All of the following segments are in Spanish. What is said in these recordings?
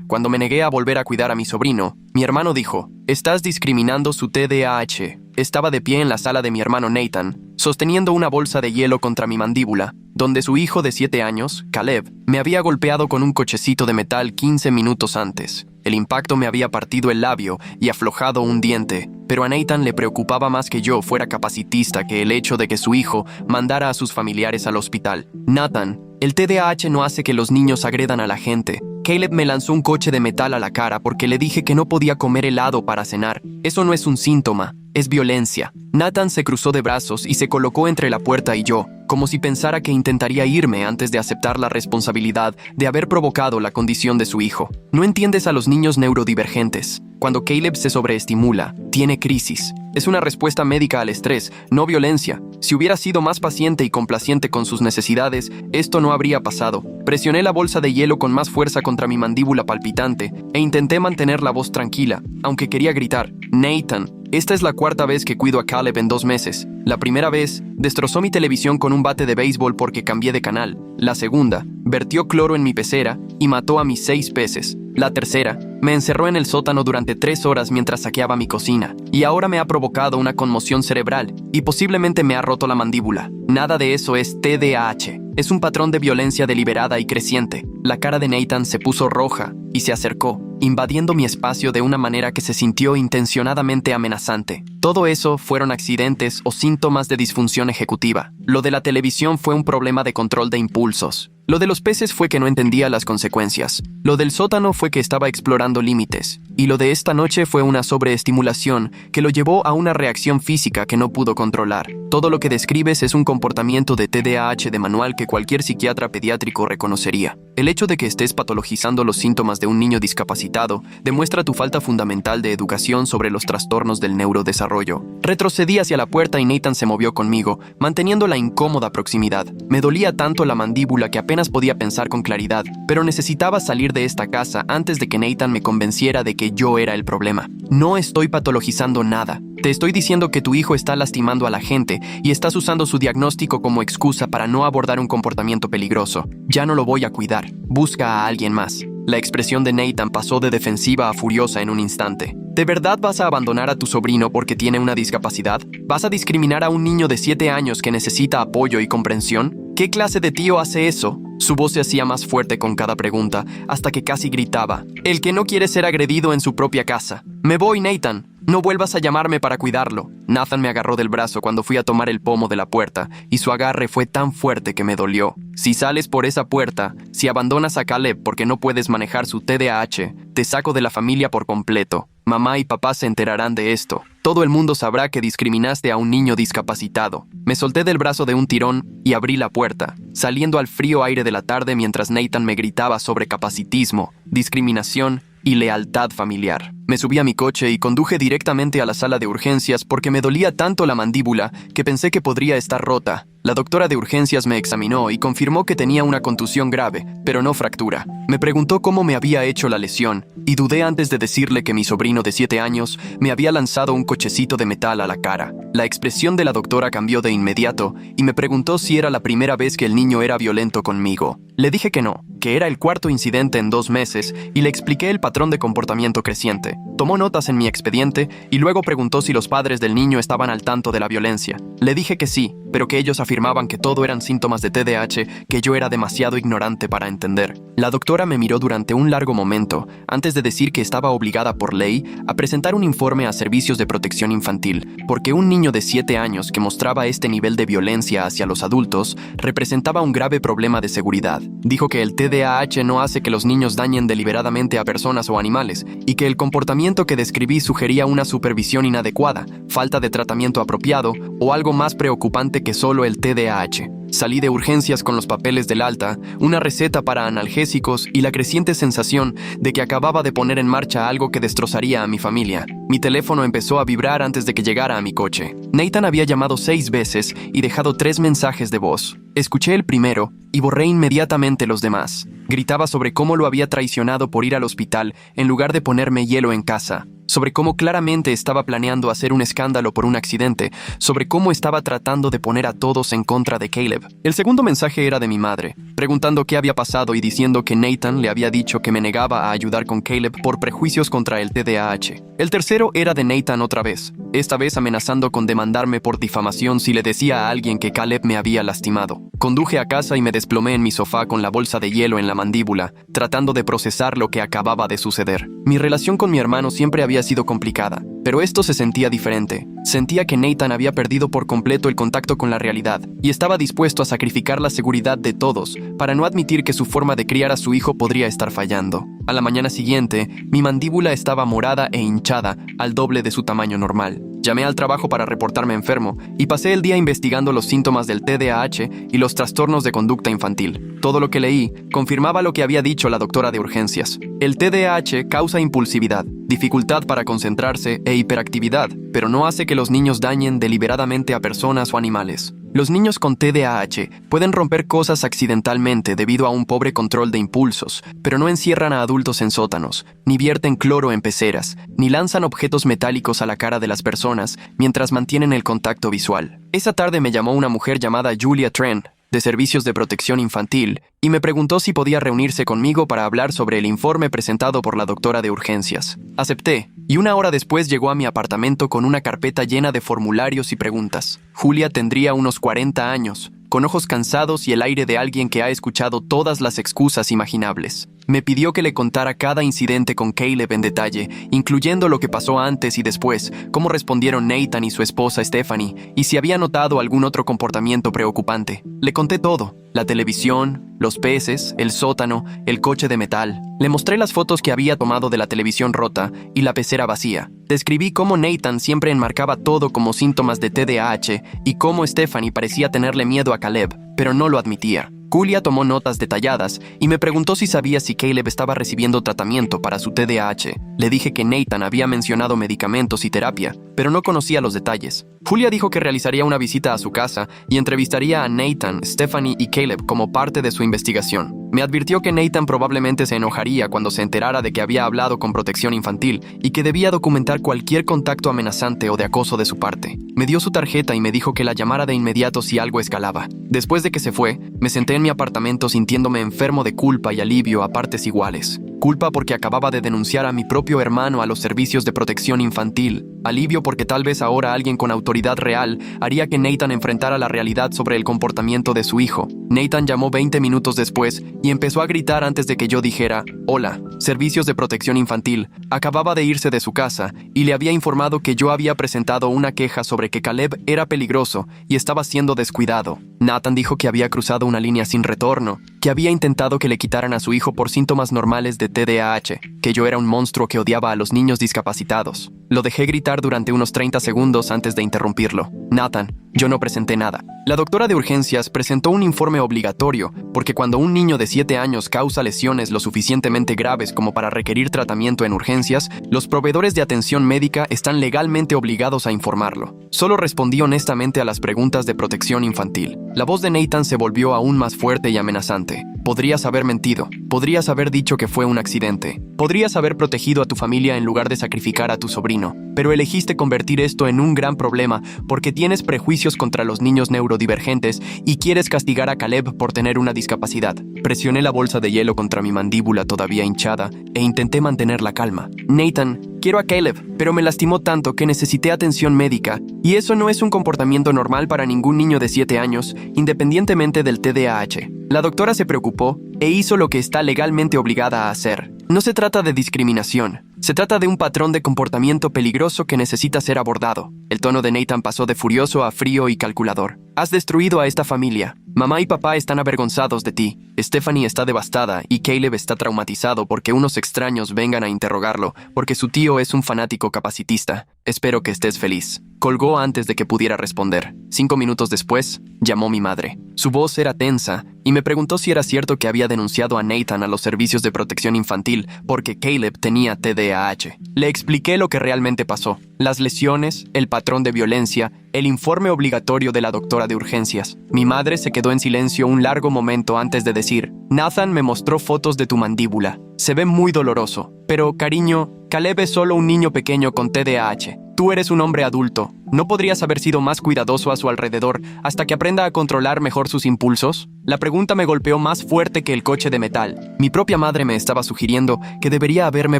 Cuando me negué a volver a cuidar a mi sobrino, mi hermano dijo, «Estás discriminando su TDAH». Estaba de pie en la sala de mi hermano Nathan, sosteniendo una bolsa de hielo contra mi mandíbula, donde su hijo de 7 años, Caleb, me había golpeado con un cochecito de metal 15 minutos antes. El impacto me había partido el labio y aflojado un diente, pero a Nathan le preocupaba más que yo fuera capacitista que el hecho de que su hijo mandara a sus familiares al hospital. «Nathan, el TDAH no hace que los niños agredan a la gente. Caleb me lanzó un coche de metal a la cara porque le dije que no podía comer helado para cenar. Eso no es un síntoma, es violencia». Nathan se cruzó de brazos y se colocó entre la puerta y yo, como si pensara que intentaría irme antes de aceptar la responsabilidad de haber provocado la condición de su hijo. No entiendes a los niños neurodivergentes. Cuando Caleb se sobreestimula, tiene crisis. Es una respuesta médica al estrés, no violencia. Si hubiera sido más paciente y complaciente con sus necesidades, esto no habría pasado. Presioné la bolsa de hielo con más fuerza contra mi mandíbula palpitante e intenté mantener la voz tranquila, aunque quería gritar, «Nathan, esta es la 4ª vez que cuido a Caleb en 2 meses. La primera vez, destrozó mi televisión con un bate de béisbol porque cambié de canal. La segunda, vertió cloro en mi pecera y mató a mis 6 peces. La tercera, me encerró en el sótano durante 3 horas mientras saqueaba mi cocina. Y ahora me ha provocado una conmoción cerebral y posiblemente me ha roto la mandíbula. Nada de eso es TDAH. Es un patrón de violencia deliberada y creciente». La cara de Nathan se puso roja y se acercó, invadiendo mi espacio de una manera que se sintió intencionadamente amenazante. Todo eso fueron accidentes o síntomas de disfunción ejecutiva. Lo de la televisión fue un problema de control de impulsos. Lo de los peces fue que no entendía las consecuencias. Lo del sótano fue que estaba explorando límites. Y lo de esta noche fue una sobreestimulación que lo llevó a una reacción física que no pudo controlar. Todo lo que describes es un comportamiento de TDAH de manual que cualquier psiquiatra pediátrico reconocería. El hecho de que estés patologizando los síntomas de un niño discapacitado demuestra tu falta fundamental de educación sobre los trastornos del neurodesarrollo. Retrocedí hacia la puerta y Nathan se movió conmigo, manteniendo la incómoda proximidad. Me dolía tanto la mandíbula que apenas podía pensar con claridad, pero necesitaba salir de esta casa antes de que Nathan me convenciera de que yo era el problema. «No estoy patologizando nada. Te estoy diciendo que tu hijo está lastimando a la gente y estás usando su diagnóstico como excusa para no abordar un comportamiento peligroso. Ya no lo voy a cuidar. Busca a alguien más». La expresión de Nathan pasó de defensiva a furiosa en un instante. ¿De verdad vas a abandonar a tu sobrino porque tiene una discapacidad? ¿Vas a discriminar a un niño de 7 años que necesita apoyo y comprensión? ¿Qué clase de tío hace eso? Su voz se hacía más fuerte con cada pregunta, hasta que casi gritaba. «El que no quiere ser agredido en su propia casa. Me voy, Nathan. No vuelvas a llamarme para cuidarlo». Nathan me agarró del brazo cuando fui a tomar el pomo de la puerta, y su agarre fue tan fuerte que me dolió. «Si sales por esa puerta, si abandonas a Caleb porque no puedes manejar su TDAH, te saco de la familia por completo. Mamá y papá se enterarán de esto. Todo el mundo sabrá que discriminaste a un niño discapacitado». Me solté del brazo de un tirón y abrí la puerta, saliendo al frío aire de la tarde mientras Nathan me gritaba sobre capacitismo, discriminación y lealtad familiar. Me subí a mi coche y conduje directamente a la sala de urgencias porque me dolía tanto la mandíbula que pensé que podría estar rota. La doctora de urgencias me examinó y confirmó que tenía una contusión grave, pero no fractura. Me preguntó cómo me había hecho la lesión, y dudé antes de decirle que mi sobrino de 7 años me había lanzado un cochecito de metal a la cara. La expresión de la doctora cambió de inmediato y me preguntó si era la primera vez que el niño era violento conmigo. Le dije que no, que era el 4º incidente en 2 meses, y le expliqué el patrón de comportamiento creciente. Tomó notas en mi expediente y luego preguntó si los padres del niño estaban al tanto de la violencia. Le dije que sí, pero que ellos afirmaban que todo eran síntomas de TDAH que yo era demasiado ignorante para entender. La doctora me miró durante un largo momento, antes de decir que estaba obligada por ley a presentar un informe a Servicios de Protección Infantil, porque un niño de 7 años que mostraba este nivel de violencia hacia los adultos representaba un grave problema de seguridad. Dijo que el TDAH no hace que los niños dañen deliberadamente a personas o animales, y que el comportamiento que describí sugería una supervisión inadecuada, falta de tratamiento apropiado o algo más preocupante que solo el TDAH. Salí de urgencias con los papeles del alta, una receta para analgésicos y la creciente sensación de que acababa de poner en marcha algo que destrozaría a mi familia. Mi teléfono empezó a vibrar antes de que llegara a mi coche. Nathan había llamado 6 veces y dejado 3 mensajes de voz. Escuché el primero y borré inmediatamente los demás. Gritaba sobre cómo lo había traicionado por ir al hospital en lugar de ponerme hielo en casa. sobre cómo claramente estaba planeando hacer un escándalo por un accidente, sobre cómo estaba tratando de poner a todos en contra de Caleb. El segundo mensaje era de mi madre, preguntando qué había pasado y diciendo que Nathan le había dicho que me negaba a ayudar con Caleb por prejuicios contra el TDAH. El tercero era de Nathan otra vez, esta vez amenazando con demandarme por difamación si le decía a alguien que Caleb me había lastimado. Conduje a casa y me desplomé en mi sofá con la bolsa de hielo en la mandíbula, tratando de procesar lo que acababa de suceder. Mi relación con mi hermano siempre había sido complicada, pero esto se sentía diferente. Sentía que Nathan había perdido por completo el contacto con la realidad y estaba dispuesto a sacrificar la seguridad de todos para no admitir que su forma de criar a su hijo podría estar fallando. A la mañana siguiente, mi mandíbula estaba morada e hinchada al doble de su tamaño normal. Llamé al trabajo para reportarme enfermo y pasé el día investigando los síntomas del TDAH y los trastornos de conducta infantil. Todo lo que leí confirmaba lo que había dicho la doctora de urgencias. El TDAH causa impulsividad, dificultad para concentrarse e hiperactividad, pero no hace que los niños dañen deliberadamente a personas o animales. Los niños con TDAH pueden romper cosas accidentalmente debido a un pobre control de impulsos, pero no encierran a adultos en sótanos, ni vierten cloro en peceras, ni lanzan objetos metálicos a la cara de las personas mientras mantienen el contacto visual. Esa tarde me llamó una mujer llamada Julia Tren, de Servicios de Protección Infantil, y me preguntó si podía reunirse conmigo para hablar sobre el informe presentado por la doctora de urgencias. Acepté, y una hora después llegó a mi apartamento con una carpeta llena de formularios y preguntas. Julia tendría unos 40 años, con ojos cansados y el aire de alguien que ha escuchado todas las excusas imaginables. Me pidió que le contara cada incidente con Caleb en detalle, incluyendo lo que pasó antes y después, cómo respondieron Nathan y su esposa Stephanie, y si había notado algún otro comportamiento preocupante. Le conté todo: la televisión, los peces, el sótano, el coche de metal. Le mostré las fotos que había tomado de la televisión rota y la pecera vacía. Describí cómo Nathan siempre enmarcaba todo como síntomas de TDAH y cómo Stephanie parecía tenerle miedo a Caleb, pero no lo admitía. Julia tomó notas detalladas y me preguntó si sabía si Caleb estaba recibiendo tratamiento para su TDAH. Le dije que Nathan había mencionado medicamentos y terapia, pero no conocía los detalles. Julia dijo que realizaría una visita a su casa y entrevistaría a Nathan, Stephanie y Caleb como parte de su investigación. Me advirtió que Nathan probablemente se enojaría cuando se enterara de que había hablado con Protección Infantil y que debía documentar cualquier contacto amenazante o de acoso de su parte. Me dio su tarjeta y me dijo que la llamara de inmediato si algo escalaba. Después de que se fue, me senté en mi apartamento sintiéndome enfermo de culpa y alivio a partes iguales. Culpa porque acababa de denunciar a mi propio hermano a los servicios de protección infantil. Alivio porque tal vez ahora alguien con autoridad real haría que Nathan enfrentara la realidad sobre el comportamiento de su hijo. Nathan llamó 20 minutos después y empezó a gritar antes de que yo dijera: «Hola, servicios de protección infantil». Acababa de irse de su casa y le había informado que yo había presentado una queja sobre que Caleb era peligroso y estaba siendo descuidado. Nathan dijo que había cruzado una línea sin retorno, que había intentado que le quitaran a su hijo por síntomas normales de TDAH, que yo era un monstruo que odiaba a los niños discapacitados. Lo dejé gritar durante unos 30 segundos antes de interrumpirlo. «Nathan, yo no presenté nada». La doctora de urgencias presentó un informe obligatorio, porque cuando un niño de 7 años causa lesiones lo suficientemente graves como para requerir tratamiento en urgencias, los proveedores de atención médica están legalmente obligados a informarlo. Solo respondí honestamente a las preguntas de protección infantil. La voz de Nathan se volvió aún más fuerte y amenazante. Podrías haber mentido. Podrías haber dicho que fue un accidente. Podrías haber protegido a tu familia en lugar de sacrificar a tu sobrino. Pero elegiste convertir esto en un gran problema porque tienes prejuicios contra los niños neurodivergentes y quieres castigar a Caleb por tener una discapacidad. Presioné la bolsa de hielo contra mi mandíbula todavía hinchada e intenté mantener la calma. «Nathan, quiero a Caleb, pero me lastimó tanto que necesité atención médica, y eso no es un comportamiento normal para ningún niño de 7 años, independientemente del TDAH». La doctora se preocupó e hizo lo que está legalmente obligada a hacer. No se trata de discriminación. Se trata de un patrón de comportamiento peligroso que necesita ser abordado. El tono de Nathan pasó de furioso a frío y calculador. «Has destruido a esta familia. Mamá y papá están avergonzados de ti. Stephanie está devastada y Caleb está traumatizado porque unos extraños vengan a interrogarlo, porque su tío es un fanático capacitista. Espero que estés feliz». Colgó antes de que pudiera responder. 5 minutos después, llamó mi madre. Su voz era tensa y me preguntó si era cierto que había denunciado a Nathan a los servicios de protección infantil porque Caleb tenía TDAH. Le expliqué lo que realmente pasó: las lesiones, el patrón de violencia, el informe obligatorio de la doctora de urgencias. Mi madre se quedó quedó en silencio un largo momento antes de decir: Nathan me mostró fotos de tu mandíbula. Se ve muy doloroso. Pero, cariño, Caleb es solo un niño pequeño con TDAH. Tú eres un hombre adulto. ¿No podrías haber sido más cuidadoso a su alrededor hasta que aprenda a controlar mejor sus impulsos? La pregunta me golpeó más fuerte que el coche de metal. Mi propia madre me estaba sugiriendo que debería haberme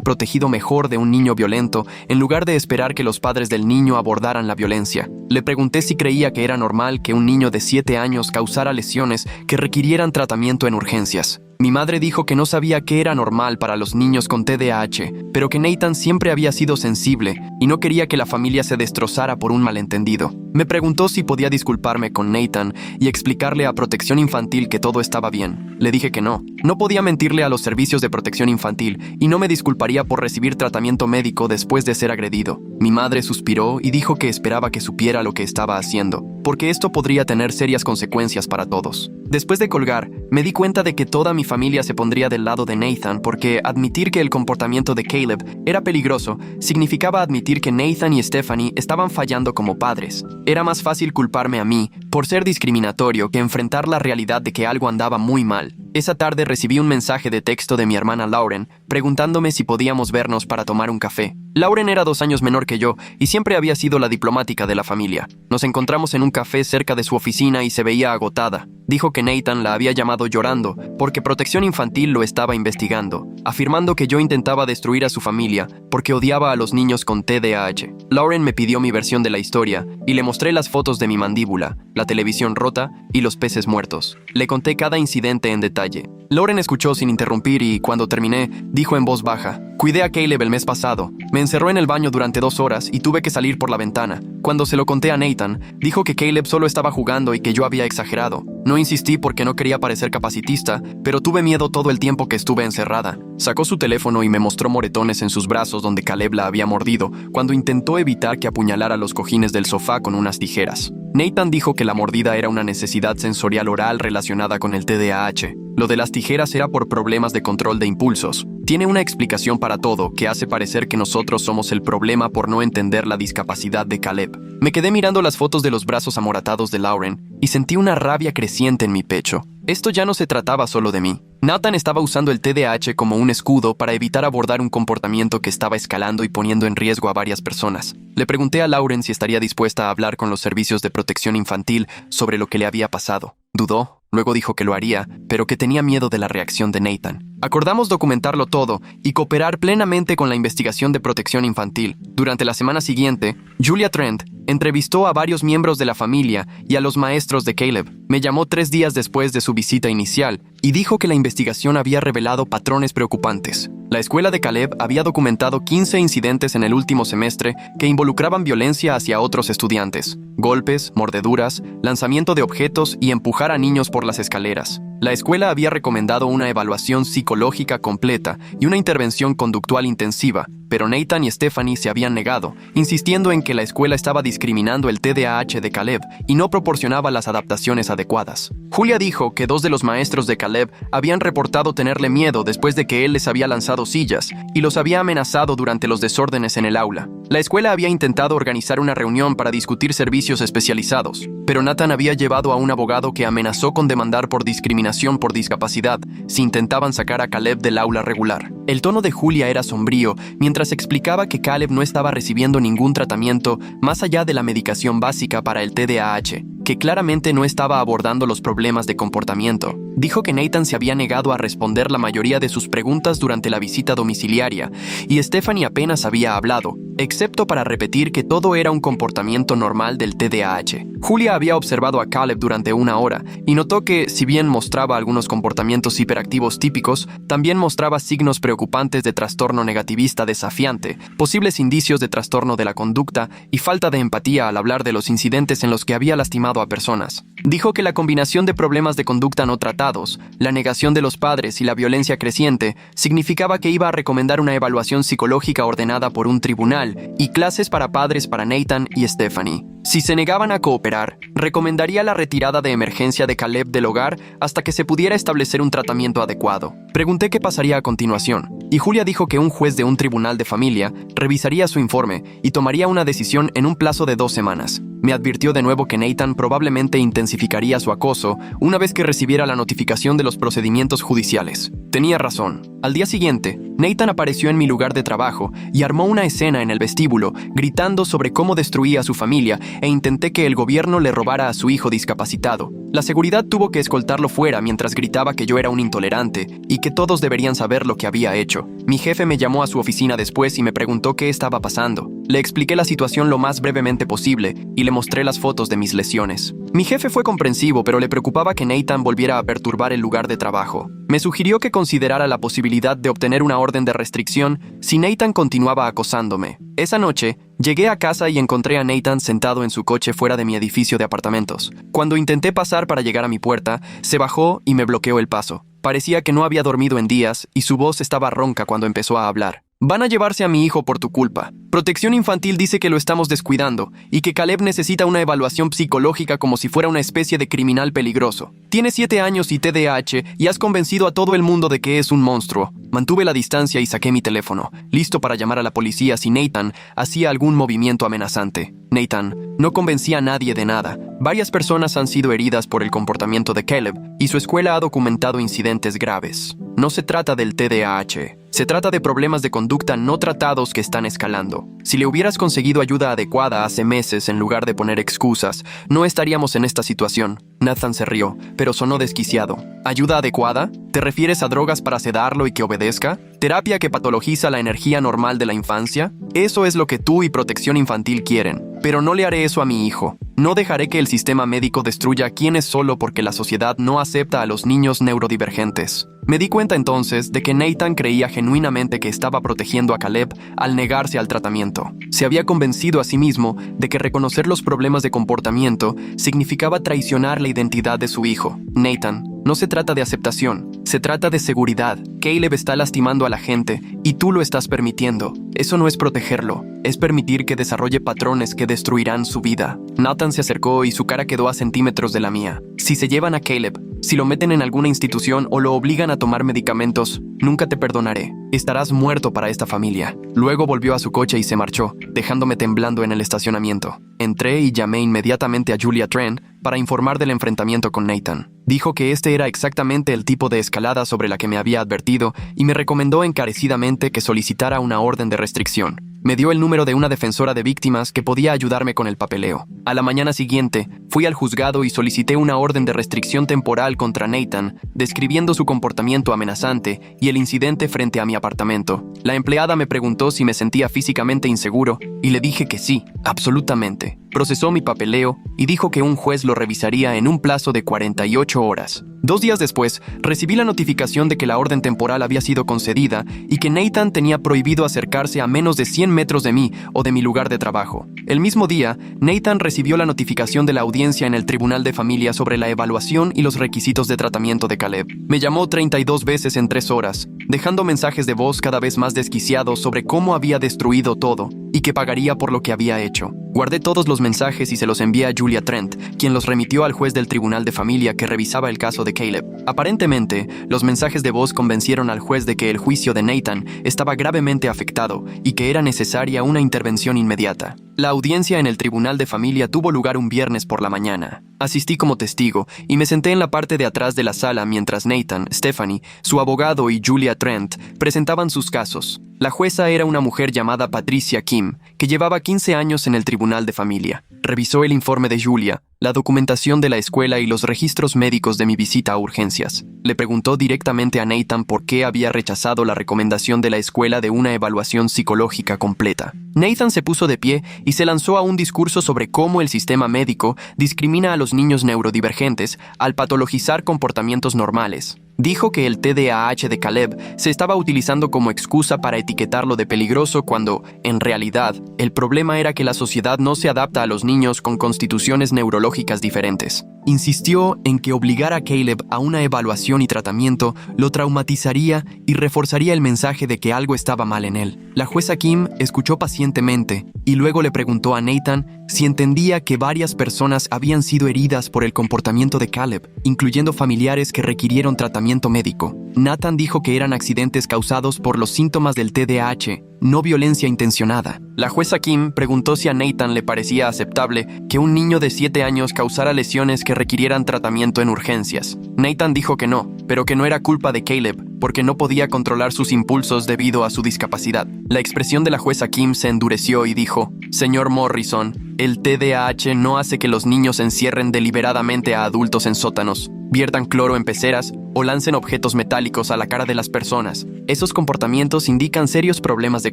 protegido mejor de un niño violento en lugar de esperar que los padres del niño abordaran la violencia. Le pregunté si creía que era normal que un niño de 7 años causara lesiones que requirieran tratamiento en urgencias. Mi madre dijo que no sabía qué era normal para los niños con TDAH, pero que Nathan siempre había sido sensible y no quería que la familia se destrozara por un malentendido. Me preguntó si podía disculparme con Nathan y explicarle a Protección Infantil que todo estaba bien. Le dije que no. No podía mentirle a los servicios de protección infantil y no me disculparía por recibir tratamiento médico después de ser agredido. Mi madre suspiró y dijo que esperaba que supiera lo que estaba haciendo, porque esto podría tener serias consecuencias para todos. Después de colgar, me di cuenta de que toda mi familia se pondría del lado de Nathan porque admitir que el comportamiento de Caleb era peligroso significaba admitir que Nathan y Stephanie estaban fallando como padres. Era más fácil culparme a mí por ser discriminatorio que enfrentar la realidad de que algo andaba muy mal. Esa tarde recibí un mensaje de texto de mi hermana Lauren preguntándome si podíamos vernos para tomar un café. Lauren era 2 años menor que yo y siempre había sido la diplomática de la familia. Nos encontramos en un café cerca de su oficina y se veía agotada. Dijo que Nathan la había llamado llorando porque Protección Infantil lo estaba investigando, afirmando que yo intentaba destruir a su familia porque odiaba a los niños con TDAH. Lauren me pidió mi versión de la historia y le mostré las fotos de mi mandíbula, la televisión rota y los peces muertos. Le conté cada incidente en detalle. Lauren escuchó sin interrumpir y, cuando terminé, dijo en voz baja: Cuidé a Caleb el mes pasado. Me encerró en el baño durante 2 horas y tuve que salir por la ventana. Cuando se lo conté a Nathan, dijo que Caleb solo estaba jugando y que yo había exagerado. No insistí porque no quería parecer capacitista, pero tuve miedo todo el tiempo que estuve encerrada. Sacó su teléfono y me mostró moretones en sus brazos donde Caleb la había mordido cuando intentó evitar que apuñalara los cojines del sofá con unas tijeras. Nathan dijo que la mordida era una necesidad sensorial oral relacionada con el TDAH. Lo de las tijeras era por problemas de control de impulsos. Tiene una explicación para todo que hace parecer que nosotros somos el problema por no entender la discapacidad de Caleb. Me quedé mirando las fotos de los brazos amoratados de Lauren y sentí una rabia creciente en mi pecho. Esto ya no se trataba solo de mí. Nathan estaba usando el TDAH como un escudo para evitar abordar un comportamiento que estaba escalando y poniendo en riesgo a varias personas. Le pregunté a Lauren si estaría dispuesta a hablar con los servicios de protección infantil sobre lo que le había pasado. Dudó. Luego dijo que lo haría, pero que tenía miedo de la reacción de Nathan. Acordamos documentarlo todo y cooperar plenamente con la investigación de protección infantil. Durante la semana siguiente, Julia Trent entrevistó a varios miembros de la familia y a los maestros de Caleb. Me llamó 3 días después de su visita inicial y dijo que la investigación había revelado patrones preocupantes. La escuela de Caleb había documentado 15 incidentes en el último semestre que involucraban violencia hacia otros estudiantes: golpes, mordeduras, lanzamiento de objetos y empujar a niños por las escaleras. La escuela había recomendado una evaluación psicológica completa y una intervención conductual intensiva, pero Nathan y Stephanie se habían negado, insistiendo en que la escuela estaba discriminando el TDAH de Caleb y no proporcionaba las adaptaciones adecuadas. Julia dijo que 2 de los maestros de Caleb habían reportado tenerle miedo después de que él les había lanzado sillas y los había amenazado durante los desórdenes en el aula. La escuela había intentado organizar una reunión para discutir servicios especializados, pero Nathan había llevado a un abogado que amenazó con demandar por discriminación por discapacidad si intentaban sacar a Caleb del aula regular. El tono de Julia era sombrío mientras explicaba que Caleb no estaba recibiendo ningún tratamiento más allá de la medicación básica para el TDAH, que claramente no estaba abordando los problemas de comportamiento. Dijo que Nathan se había negado a responder la mayoría de sus preguntas durante la visita domiciliaria y Stephanie apenas había hablado, excepto para repetir que todo era un comportamiento normal del TDAH. Julia había observado a Caleb durante 1 hora y notó que, si bien mostraba algunos comportamientos hiperactivos típicos, también mostraba signos preocupantes de trastorno negativista desafiante, posibles indicios de trastorno de la conducta y falta de empatía al hablar de los incidentes en los que había lastimado a personas. Dijo que la combinación de problemas de conducta no tratados, la negación de los padres y la violencia creciente significaba que iba a recomendar una evaluación psicológica ordenada por un tribunal y clases para padres para Nathan y Stephanie. Si se negaban a cooperar, recomendaría la retirada de emergencia de Caleb del hogar hasta que se pudiera establecer un tratamiento adecuado. Pregunté qué pasaría a continuación, y Julia dijo que un juez de un tribunal de familia revisaría su informe y tomaría una decisión en un plazo de 2 semanas. Me advirtió de nuevo que Nathan probablemente intensificaría su acoso una vez que recibiera la notificación de los procedimientos judiciales. Tenía razón. Al día siguiente, Nathan apareció en mi lugar de trabajo y armó una escena en el vestíbulo, gritando sobre cómo destruía a su familia e intenté que el gobierno le robara a su hijo discapacitado. La seguridad tuvo que escoltarlo fuera mientras gritaba que yo era un intolerante y que todos deberían saber lo que había hecho. Mi jefe me llamó a su oficina después y me preguntó qué estaba pasando. Le expliqué la situación lo más brevemente posible y le mostré las fotos de mis lesiones. Mi jefe fue comprensivo, pero le preocupaba que Nathan volviera a perturbar el lugar de trabajo. Me sugirió que considerara la posibilidad de obtener una orden de restricción si Nathan continuaba acosándome. Esa noche, llegué a casa y encontré a Nathan sentado en su coche fuera de mi edificio de apartamentos. Cuando intenté pasar para llegar a mi puerta, se bajó y me bloqueó el paso. Parecía que no había dormido en días y su voz estaba ronca cuando empezó a hablar. Van a llevarse a mi hijo por tu culpa. Protección Infantil dice que lo estamos descuidando y que Caleb necesita una evaluación psicológica como si fuera una especie de criminal peligroso. Tiene 7 años y TDAH y has convencido a todo el mundo de que es un monstruo. Mantuve la distancia y saqué mi teléfono, listo para llamar a la policía si Nathan hacía algún movimiento amenazante. Nathan no convencía a nadie de nada. Varias personas han sido heridas por el comportamiento de Caleb y su escuela ha documentado incidentes graves. No se trata del TDAH. Se trata de problemas de conducta no tratados que están escalando. Si le hubieras conseguido ayuda adecuada hace meses en lugar de poner excusas, no estaríamos en esta situación. Nathan se rió, pero sonó desquiciado. ¿Ayuda adecuada? ¿Te refieres a drogas para sedarlo y que obedezca? ¿Terapia que patologiza la energía normal de la infancia? Eso es lo que tú y Protección Infantil quieren. Pero no le haré eso a mi hijo. No dejaré que el sistema médico destruya a quienes solo porque la sociedad no acepta a los niños neurodivergentes. Me di cuenta entonces de que Nathan creía genuinamente que estaba protegiendo a Caleb al negarse al tratamiento. Se había convencido a sí mismo de que reconocer los problemas de comportamiento significaba traicionar la identidad de su hijo. Nathan, no se trata de aceptación, se trata de seguridad. Caleb está lastimando a la gente y tú lo estás permitiendo. Eso no es protegerlo, es permitir que desarrolle patrones que destruirán su vida. Nathan se acercó y su cara quedó a centímetros de la mía. Si se llevan a Caleb, si lo meten en alguna institución o lo obligan a tomar medicamentos, nunca te perdonaré. Estarás muerto para esta familia. Luego volvió a su coche y se marchó, dejándome temblando en el estacionamiento. Entré y llamé inmediatamente a Julia Trent para informar del enfrentamiento con Nathan. Dijo que este era exactamente el tipo de escalada sobre la que me había advertido y me recomendó encarecidamente que solicitara una orden de restricción. Me dio el número de una defensora de víctimas que podía ayudarme con el papeleo. A la mañana siguiente, fui al juzgado y solicité una orden de restricción temporal contra Nathan, describiendo su comportamiento amenazante y el incidente frente a mi apartamento. La empleada me preguntó si me sentía físicamente inseguro y le dije que sí, absolutamente. Procesó mi papeleo y dijo que un juez lo revisaría en un plazo de 48 horas. 2 días después, recibí la notificación de que la orden temporal había sido concedida y que Nathan tenía prohibido acercarse a menos de 100 metros de mí o de mi lugar de trabajo. El mismo día, Nathan recibió la notificación de la audiencia en el Tribunal de Familia sobre la evaluación y los requisitos de tratamiento de Caleb. Me llamó 32 veces en 3 horas, dejando mensajes de voz cada vez más desquiciados sobre cómo había destruido todo y que pagaría por lo que había hecho. Guardé todos los mensajes y se los envié a Julia Trent, quien los remitió al juez del Tribunal de Familia que revisaba el caso de Caleb. Aparentemente, los mensajes de voz convencieron al juez de que el juicio de Nathan estaba gravemente afectado y que era necesaria una intervención inmediata. La audiencia en el Tribunal de Familia tuvo lugar un viernes por la mañana. Asistí como testigo y me senté en la parte de atrás de la sala mientras Nathan, Stephanie, su abogado y Julia Trent presentaban sus casos. La jueza era una mujer llamada Patricia Kim, que llevaba 15 años en el Tribunal de Familia. Revisó el informe de Julia, la documentación de la escuela y los registros médicos de mi visita a urgencias. Le preguntó directamente a Nathan por qué había rechazado la recomendación de la escuela de una evaluación psicológica completa. Nathan se puso de pie y se lanzó a un discurso sobre cómo el sistema médico discrimina a los niños neurodivergentes al patologizar comportamientos normales. Dijo que el TDAH de Caleb se estaba utilizando como excusa para etiquetarlo de peligroso cuando, en realidad, el problema era que la sociedad no se adapta a los niños con constituciones neurológicas diferentes. Insistió en que obligar a Caleb a una evaluación y tratamiento lo traumatizaría y reforzaría el mensaje de que algo estaba mal en él. La jueza Kim escuchó pacientemente y luego le preguntó a Nathan si entendía que varias personas habían sido heridas por el comportamiento de Caleb, incluyendo familiares que requirieron tratamiento médico. Nathan dijo que eran accidentes causados por los síntomas del TDAH no violencia intencionada. La jueza Kim preguntó si a Nathan le parecía aceptable que un niño de 7 años causara lesiones que requirieran tratamiento en urgencias. Nathan dijo que no, pero que no era culpa de Caleb, porque no podía controlar sus impulsos debido a su discapacidad. La expresión de la jueza Kim se endureció y dijo: «Señor Morrison, el TDAH no hace que los niños encierren deliberadamente a adultos en sótanos, viertan cloro en peceras o lancen objetos metálicos a la cara de las personas. Esos comportamientos indican serios problemas de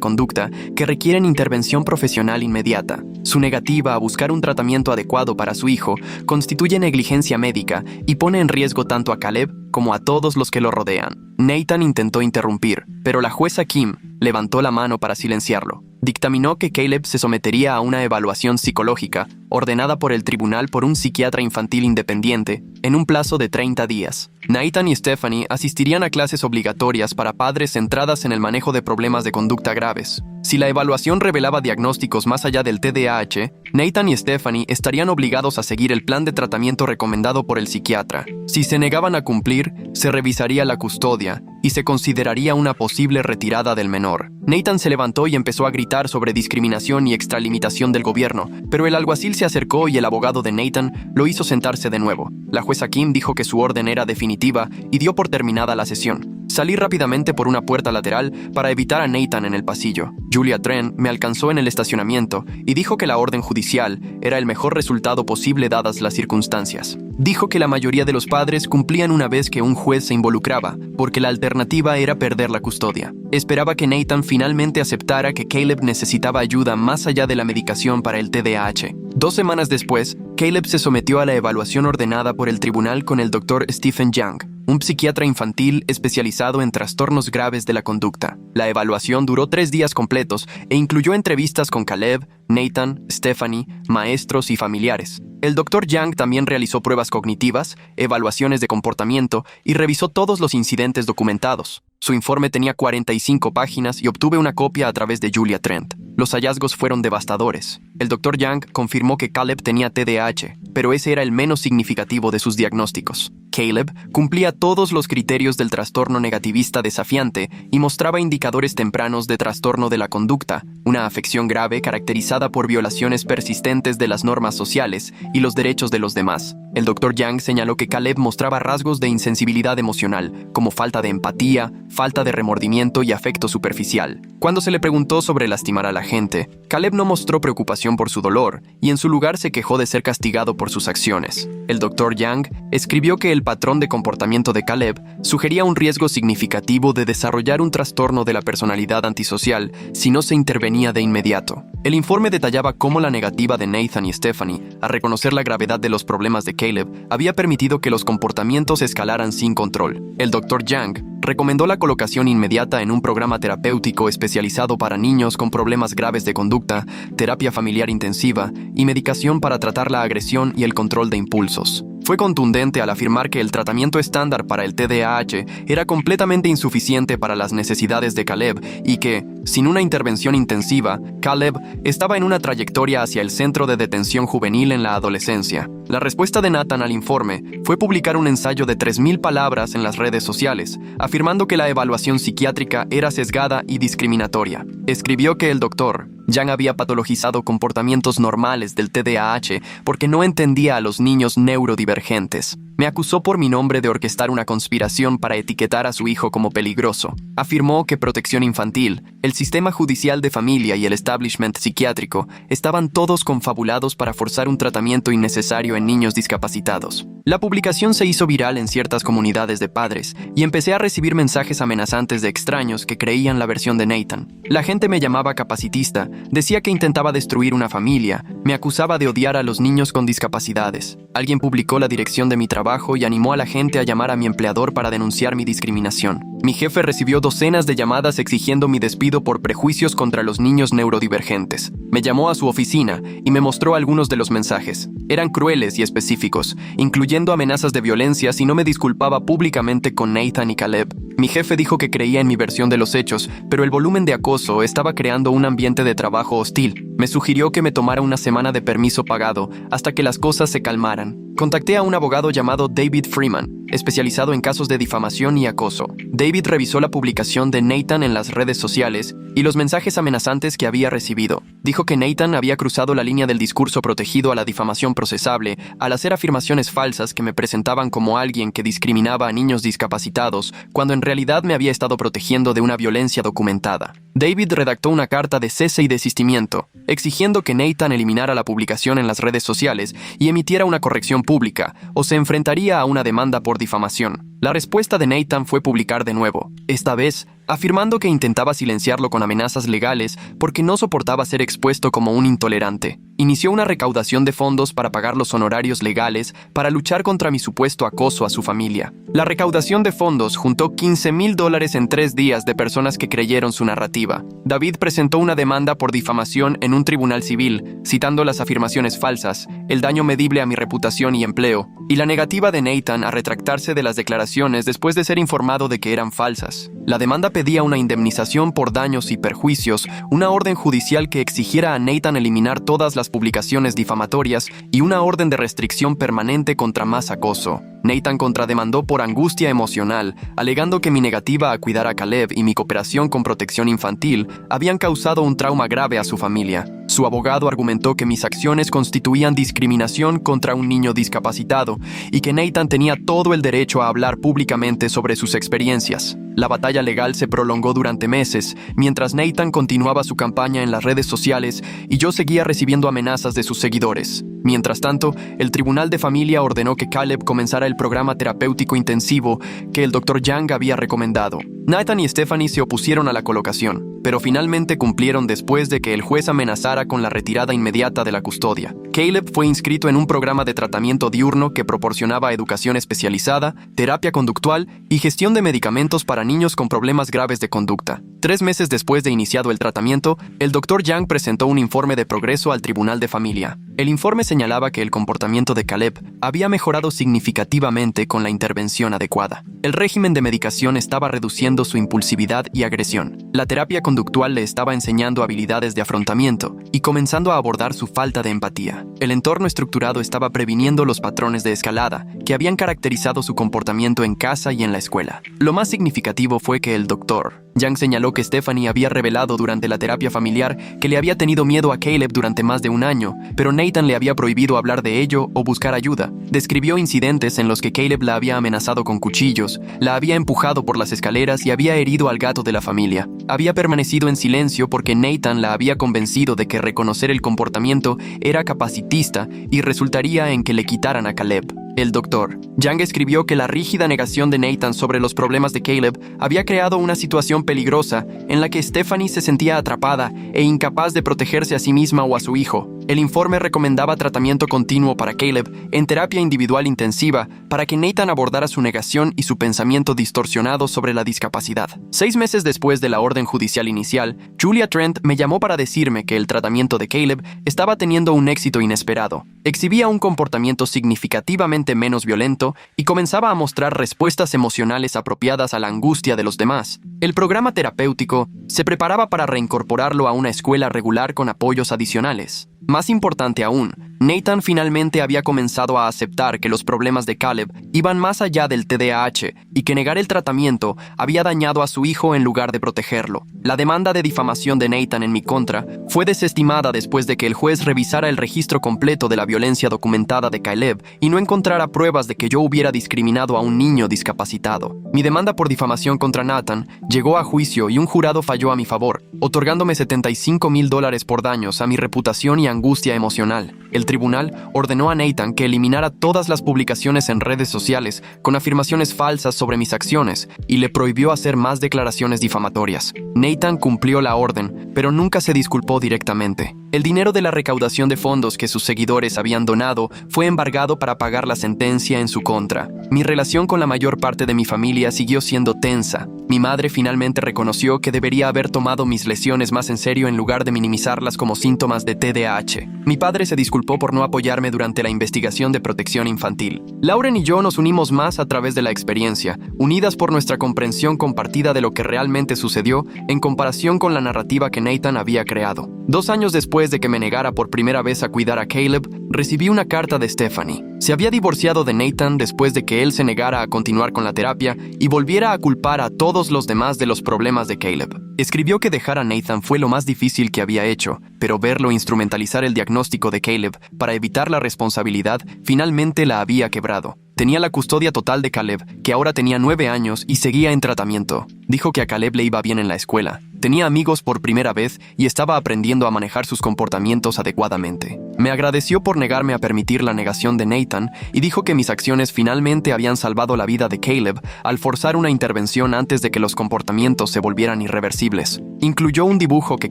conducta que requieren intervención profesional inmediata. Su negativa a buscar un tratamiento adecuado para su hijo constituye negligencia médica y pone en riesgo tanto a Caleb como a todos los que lo rodean». Nathan intentó interrumpir, pero la jueza Kim levantó la mano para silenciarlo. Dictaminó que Caleb se sometería a una evaluación psicológica ordenada por el tribunal por un psiquiatra infantil independiente en un plazo de 30 días. Nathan y Stephanie asistirían a clases obligatorias para padres centradas en el manejo de problemas de conducta graves. Si la evaluación revelaba diagnósticos más allá del TDAH, Nathan y Stephanie estarían obligados a seguir el plan de tratamiento recomendado por el psiquiatra. Si se negaban a cumplir, se revisaría la custodia y se consideraría una posible retirada del menor. Nathan se levantó y empezó a gritar sobre discriminación y extralimitación del gobierno, pero el alguacil se acercó y el abogado de Nathan lo hizo sentarse de nuevo. La jueza Kim dijo que su orden era definitiva y dio por terminada la sesión. Salí rápidamente por una puerta lateral para evitar a Nathan en el pasillo. Julia Trent me alcanzó en el estacionamiento y dijo que la orden judicial era el mejor resultado posible dadas las circunstancias. Dijo que la mayoría de los padres cumplían una vez que un juez se involucraba, porque la alternativa era perder la custodia. Esperaba que Nathan finalmente aceptara que Caleb necesitaba ayuda más allá de la medicación para el TDAH. 2 semanas después, Caleb se sometió a la evaluación ordenada por el tribunal con el Dr. Stephen Young, un psiquiatra infantil especializado en trastornos graves de la conducta. La evaluación duró 3 días completos e incluyó entrevistas con Caleb, Nathan, Stephanie, maestros y familiares. El Dr. Young también realizó pruebas cognitivas, evaluaciones de comportamiento y revisó todos los incidentes documentados. Su informe tenía 45 páginas y obtuve una copia a través de Julia Trent. Los hallazgos fueron devastadores. El Dr. Young confirmó que Caleb tenía TDAH, pero ese era el menos significativo de sus diagnósticos. Caleb cumplía todos los criterios del trastorno negativista desafiante y mostraba indicadores tempranos de trastorno de la conducta, una afección grave caracterizada por violaciones persistentes de las normas sociales y los derechos de los demás. El Dr. Young señaló que Caleb mostraba rasgos de insensibilidad emocional, como falta de empatía, falta de remordimiento y afecto superficial. Cuando se le preguntó sobre lastimar a la gente, Caleb no mostró preocupación por su dolor y en su lugar se quejó de ser castigado por sus acciones. El Dr. Young escribió que el patrón de comportamiento de Caleb sugería un riesgo significativo de desarrollar un trastorno de la personalidad antisocial si no se intervenía de inmediato. El informe detallaba cómo la negativa de Nathan y Stephanie a reconocer la gravedad de los problemas de Caleb había permitido que los comportamientos escalaran sin control. El Dr. Young recomendó la colocación inmediata en un programa terapéutico especializado para niños con problemas graves de conducta, terapia familiar intensiva y medicación para tratar la agresión y el control de impulsos. Fue contundente al afirmar que el tratamiento estándar para el TDAH era completamente insuficiente para las necesidades de Caleb y que, sin una intervención intensiva, Caleb estaba en una trayectoria hacia el centro de detención juvenil en la adolescencia. La respuesta de Nathan al informe fue publicar un ensayo de 3,000 palabras en las redes sociales, afirmando que la evaluación psiquiátrica era sesgada y discriminatoria. Escribió que el doctor Young había patologizado comportamientos normales del TDAH porque no entendía a los niños neurodivergentes. Me acusó por mi nombre de orquestar una conspiración para etiquetar a su hijo como peligroso. Afirmó que Protección Infantil, el sistema judicial de familia y el establishment psiquiátrico estaban todos confabulados para forzar un tratamiento innecesario en niños discapacitados. La publicación se hizo viral en ciertas comunidades de padres y empecé a recibir mensajes amenazantes de extraños que creían la versión de Nathan. La gente me llamaba capacitista, decía que intentaba destruir una familia, me acusaba de odiar a los niños con discapacidades. Alguien publicó la dirección de mi trabajo y animó a la gente a llamar a mi empleador para denunciar mi discriminación. Mi jefe recibió docenas de llamadas exigiendo mi despido por prejuicios contra los niños neurodivergentes. Me llamó a su oficina y me mostró algunos de los mensajes. Eran crueles y específicos, incluyendo amenazas de violencia si no me disculpaba públicamente con Nathan y Caleb. Mi jefe dijo que creía en mi versión de los hechos, pero el volumen de acoso estaba creando un ambiente de trabajo hostil. Me sugirió que me tomara una semana de permiso pagado hasta que las cosas se calmaran. Contacté a un abogado llamado David Freeman, especializado en casos de difamación y acoso. David revisó la publicación de Nathan en las redes sociales y los mensajes amenazantes que había recibido. Dijo que Nathan había cruzado la línea del discurso protegido a la difamación procesable al hacer afirmaciones falsas que me presentaban como alguien que discriminaba a niños discapacitados, cuando en realidad me había estado protegiendo de una violencia documentada. David redactó una carta de cese y desistimiento, exigiendo que Nathan eliminara la publicación en las redes sociales y emitiera una corrección pública, o se enfrentaría a una demanda por difamación. La respuesta de Nathan fue publicar de nuevo, esta vez afirmando que intentaba silenciarlo con amenazas legales porque no soportaba ser expuesto como un intolerante. Inició una recaudación de fondos para pagar los honorarios legales para luchar contra mi supuesto acoso a su familia. La recaudación de fondos juntó $15,000 en 3 días de personas que creyeron su narrativa. David presentó una demanda por difamación en un tribunal civil, citando las afirmaciones falsas, el daño medible a mi reputación y empleo, y la negativa de Nathan a retractarse de las declaraciones después de ser informado de que eran falsas. La demanda pedía una indemnización por daños y perjuicios, una orden judicial que exigiera a Nathan eliminar todas las publicaciones difamatorias y una orden de restricción permanente contra más acoso. Nathan contrademandó por angustia emocional, alegando que mi negativa a cuidar a Caleb y mi cooperación con protección infantil habían causado un trauma grave a su familia. Su abogado argumentó que mis acciones constituían discriminación contra un niño discapacitado y que Nathan tenía todo el derecho a hablar públicamente sobre sus experiencias. La batalla legal se prolongó durante meses, mientras Nathan continuaba su campaña en las redes sociales y yo seguía recibiendo amenazas de sus seguidores. Mientras tanto, el Tribunal de Familia ordenó que Caleb comenzara el programa terapéutico intensivo que el Dr. Yang había recomendado. Nathan y Stephanie se opusieron a la colocación, pero finalmente cumplieron después de que el juez amenazara con la retirada inmediata de la custodia. Caleb fue inscrito en un programa de tratamiento diurno que proporcionaba educación especializada, terapia conductual y gestión de medicamentos para niños con problemas graves de conducta. 3 meses después de iniciado el tratamiento, el Dr. Yang presentó un informe de progreso al Tribunal de Familia. El informe señalaba que el comportamiento de Caleb había mejorado significativamente con la intervención adecuada. El régimen de medicación estaba reduciendo su impulsividad y agresión. La terapia conductual le estaba enseñando habilidades de afrontamiento y comenzando a abordar su falta de empatía. El entorno estructurado estaba previniendo los patrones de escalada que habían caracterizado su comportamiento en casa y en la escuela. Lo más significativo fue que el Dr. Yang señaló que Stephanie había revelado durante la terapia familiar que le había tenido miedo a Caleb durante más de un año, pero Nathan le había prohibido hablar de ello o buscar ayuda. Describió incidentes en los que Caleb la había amenazado con cuchillos, la había empujado por las escaleras y había herido al gato de la familia. Había permanecido en silencio porque Nathan la había convencido de que reconocer el comportamiento era capacitista y resultaría en que le quitaran a Caleb. El Dr. Yang escribió que la rígida negación de Nathan sobre los problemas de Caleb había creado una situación peligrosa en la que Stephanie se sentía atrapada e incapaz de protegerse a sí misma o a su hijo. El informe recomendaba tratamiento continuo para Caleb en terapia individual intensiva para que Nathan abordara su negación y su pensamiento distorsionado sobre la discapacidad. 6 meses después de la orden judicial inicial, Julia Trent me llamó para decirme que el tratamiento de Caleb estaba teniendo un éxito inesperado. Exhibía un comportamiento significativamente menos violento y comenzaba a mostrar respuestas emocionales apropiadas a la angustia de los demás. El programa terapéutico se preparaba para reincorporarlo a una escuela regular con apoyos adicionales. Más importante aún, Nathan finalmente había comenzado a aceptar que los problemas de Caleb iban más allá del TDAH y que negar el tratamiento había dañado a su hijo en lugar de protegerlo. La demanda de difamación de Nathan en mi contra fue desestimada después de que el juez revisara el registro completo de la violencia documentada de Caleb y no encontrara pruebas de que yo hubiera discriminado a un niño discapacitado. Mi demanda por difamación contra Nathan llegó a juicio y un jurado falló a mi favor, otorgándome $75,000 por daños a mi reputación y angustia emocional. El tribunal ordenó a Nathan que eliminara todas las publicaciones en redes sociales con afirmaciones falsas sobre mis acciones y le prohibió hacer más declaraciones difamatorias. Nathan cumplió la orden, pero nunca se disculpó directamente. El dinero de la recaudación de fondos que sus seguidores habían donado fue embargado para pagar la sentencia en su contra. Mi relación con la mayor parte de mi familia siguió siendo tensa. Mi madre finalmente reconoció que debería haber tomado mis lesiones más en serio en lugar de minimizarlas como síntomas de TDAH. Mi padre se disculpó por no apoyarme durante la investigación de protección infantil. Lauren y yo nos unimos más a través de la experiencia, unidas por nuestra comprensión compartida de lo que realmente sucedió en comparación con la narrativa que Nathan había creado. 2 años después después de que me negara por primera vez a cuidar a Caleb, recibí una carta de Stephanie. Se había divorciado de Nathan después de que él se negara a continuar con la terapia y volviera a culpar a todos los demás de los problemas de Caleb. Escribió que dejar a Nathan fue lo más difícil que había hecho, pero verlo instrumentalizar el diagnóstico de Caleb para evitar la responsabilidad finalmente la había quebrado. Tenía la custodia total de Caleb, que ahora tenía 9 años y seguía en tratamiento. Dijo que a Caleb le iba bien en la escuela. Tenía amigos por primera vez y estaba aprendiendo a manejar sus comportamientos adecuadamente. Me agradeció por negarme a permitir la negación de Nathan y dijo que mis acciones finalmente habían salvado la vida de Caleb al forzar una intervención antes de que los comportamientos se volvieran irreversibles. Incluyó un dibujo que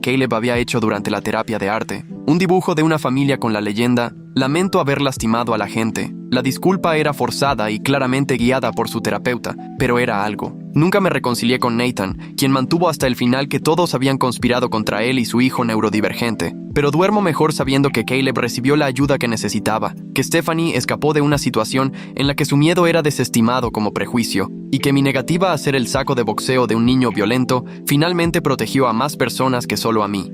Caleb había hecho durante la terapia de arte. Un dibujo de una familia con la leyenda: "Lamento haber lastimado a la gente". La disculpa era forzada y claramente guiada por su terapeuta, pero era algo. Nunca me reconcilié con Nathan, quien mantuvo hasta el final que todos habían conspirado contra él y su hijo neurodivergente. Pero duermo mejor sabiendo que Caleb recibió la ayuda que necesitaba, que Stephanie escapó de una situación en la que su miedo era desestimado como prejuicio, y que mi negativa a ser el saco de boxeo de un niño violento finalmente protegió a más personas que solo a mí.